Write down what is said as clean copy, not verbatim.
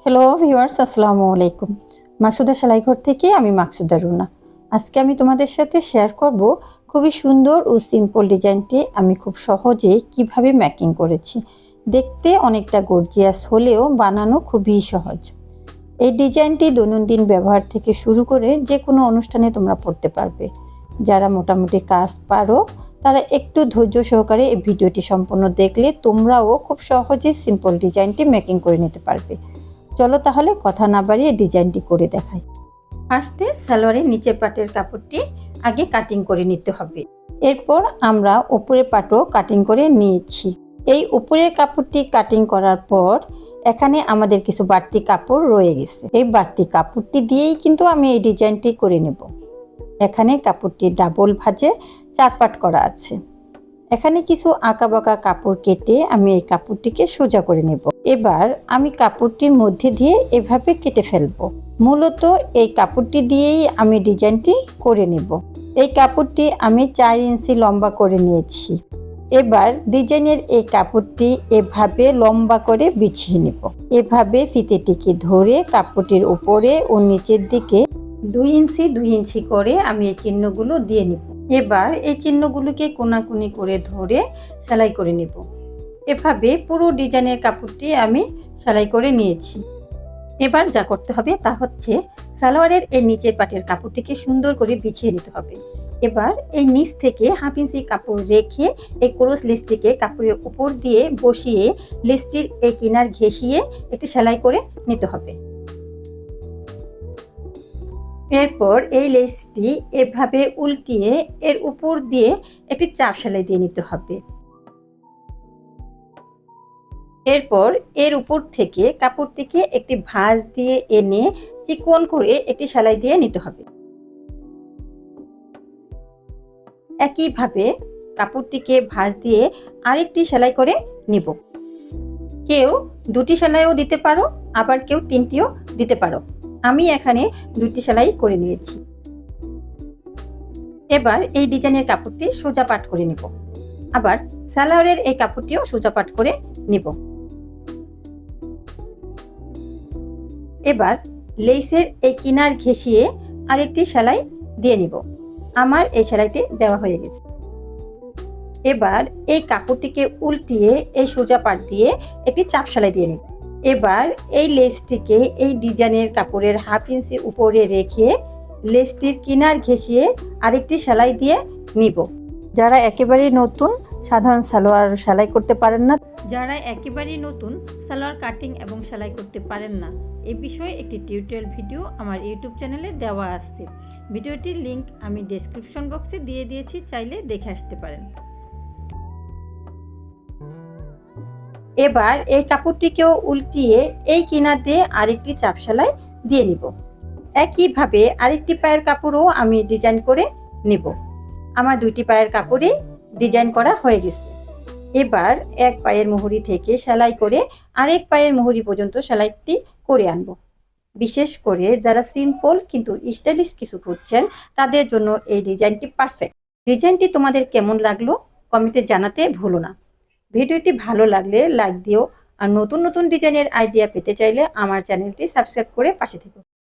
Hello viewers, আসসালামু আলাইকুম। মাকসুদা সেলাইঘর থেকে আমি মাকসুদা রুনা। আজকে আমি তোমাদের সাথে শেয়ার করব খুবই সুন্দর ও সিম্পল ডিজাইনটি আমি খুব সহজে কিভাবে মেকিং করেছি। দেখতে অনেকটা গর্জিয়াস হলেও বানানো খুবই সহজ। এই ডিজাইনটি দৈনন্দিন ব্যবহার থেকে শুরু করে যে কোনো অনুষ্ঠানে তোমরা পড়তে পারবে। যারা মোটামুটি কাজ পারো তারা একটু ধৈর্য সহকারে এই ভিডিওটি সম্পূর্ণ দেখলে তোমরাও খুব সহজে সিম্পল ডিজাইনটি মেকিং করে নিতে পারবে। চলো তাহলে কথা না বাড়িয়ে ডিজাইনটি করে দেখাই। ফার্স্টে সালোয়ারের নিচের পাটের কাপড়টি আগে কাটিং করে নিতে হবে। এরপর আমরা উপরের পাটও কাটিং করে নিয়েছি। এই উপরের কাপড়টি কাটিং করার পর এখানে আমাদের কিছু বাড়তি কাপড় রয়ে গেছে। এই বাড়তি কাপড়টি দিয়েই কিন্তু আমি এই ডিজাইনটি করে নেব। এখানে কাপড়টি ডাবল ভাঁজে 4 পাট করা আছে। এখানে কিছু আঁকাবাঁকা কাপড় কেটে আমি এই কাপড়টিকে সোজা করে নেব। এবার আমি কাপড়টির মধ্যে দিয়ে এভাবে কেটে ফেলবো। মূলত এই কাপড়টি দিয়েই আমি ডিজাইনটি করে নেব। এই কাপড়টি আমি 4 ইঞ্চি লম্বা করে নিয়েছি। এবার ডিজাইনের এই কাপড়টি এভাবে লম্বা করে বিছিয়ে নেব। এভাবে ফিতেটিকে ধরে কাপড়টির উপরে ও নিচের দিকে 2 ইঞ্চি 2 ইঞ্চি করে আমি এই চিহ্নগুলো দিয়ে নিব। এবার এই চিহ্নগুলোকে কোনাকুনি করে ধরে সেলাই করে নেব। এভাবে পুরো ডিজাইনের কাপড়টি আমি সেলাই করে নিয়েছি। এবার যা করতে হবে তা হচ্ছে সালোয়ারের এই নিচের পাটের কাপড়টিকে সুন্দর করে বিছিয়ে নিতে হবে। এবার এই নিচ থেকে 1/2 ইঞ্চি কাপড় রেখে এই ক্রস লেসটিকে কাপড়ের উপর দিয়ে বসিয়ে লেসটির এই কিনার ঘেঁষিয়ে একটি সেলাই করে নিতে হবে। এরপর এই লেসটি এভাবে উল্টিয়ে এর উপর দিয়ে একটি চাপ সেলাই দিয়ে নিতে হবে। এরপর এর উপর থেকে কাপড়টিকে একটি ভাঁজ দিয়ে এনে চিকন করে একটি সেলাই দিয়ে নিতে হবে। একইভাবে কাপড়টিকে ভাঁজ দিয়ে আরেকটি সেলাই করে নিব। কেউ 2টি সেলাইও দিতে পারো, আবার কেউ 3টিও দিতে পারো। আমি এখানে 2টি সেলাই করে নিয়েছি। এবার এই ডিজাইনের কাপড়টি সোজা পাট করে নিব। আবার সালোয়ারের এই কাপড়টিও সোজা পাট করে নিব। এবার লেসের এই কিনার ঘেঁষিয়ে আরেকটি সেলাই দিয়ে নিব। আমার এই সেলাইটি দেওয়া হয়ে গেছে। এবার এই কাপড়টিকে উল্টিয়ে এই সোজা পাট দিয়ে একটি চাপ সেলাই দিয়ে নিব। এবার এই লেসটিকে এই ডিজাইনের কাপড়ের 1/2 ইঞ্চি উপরে রেখে লেসটির কিনার ঘেঁষিয়ে আরেকটি সেলাই দিয়ে নিব। যারা একেবারেই নতুন সাধারণ সালোয়ার সেলাই করতে পারেন না, যারা একেবারেই নতুন সালোয়ার কাটিং এবং সেলাই করতে পারেন না, এই বিষয়ে একটি টিউটোরিয়াল ভিডিও আমার ইউটিউব চ্যানেলে দেওয়া আছে। ভিডিওটির লিংক আমি ডেসক্রিপশন বক্সে দিয়ে দিয়েছি, চাইলে দেখে আসতে পারেন। এবার এই কাপড়টিকেও উল্টিয়ে এই কিনার দিয়ে আরেকটি চাপ সেলাই দিয়ে নিব। একইভাবে আরেকটি পায়ের কাপড়ও আমি ডিজাইন করে নিব। আমার 2টি পায়ের কাপড়ে ডিজাইন করা হয়ে গেছে। এবার এক পায়ের মুহুরি থেকে সেলাই করে আরেক পায়ের মুহুরি পর্যন্ত সেলাইটি করে আনব। বিশেষ করে যারা সিম্পল কিন্তু স্টাইলিশ কিছু খুঁজছেন তাদের জন্য এই ডিজাইনটি পারফেক্ট। ডিজাইনটি তোমাদের কেমন লাগলো কমেন্টে জানাতে ভুলো না। ভিডিওটি ভালো লাগলে লাইক দিও, আর নতুন নতুন ডিজাইনের আইডিয়া পেতে চাইলে আমার চ্যানেলটি সাবস্ক্রাইব করে পাশে থেকো।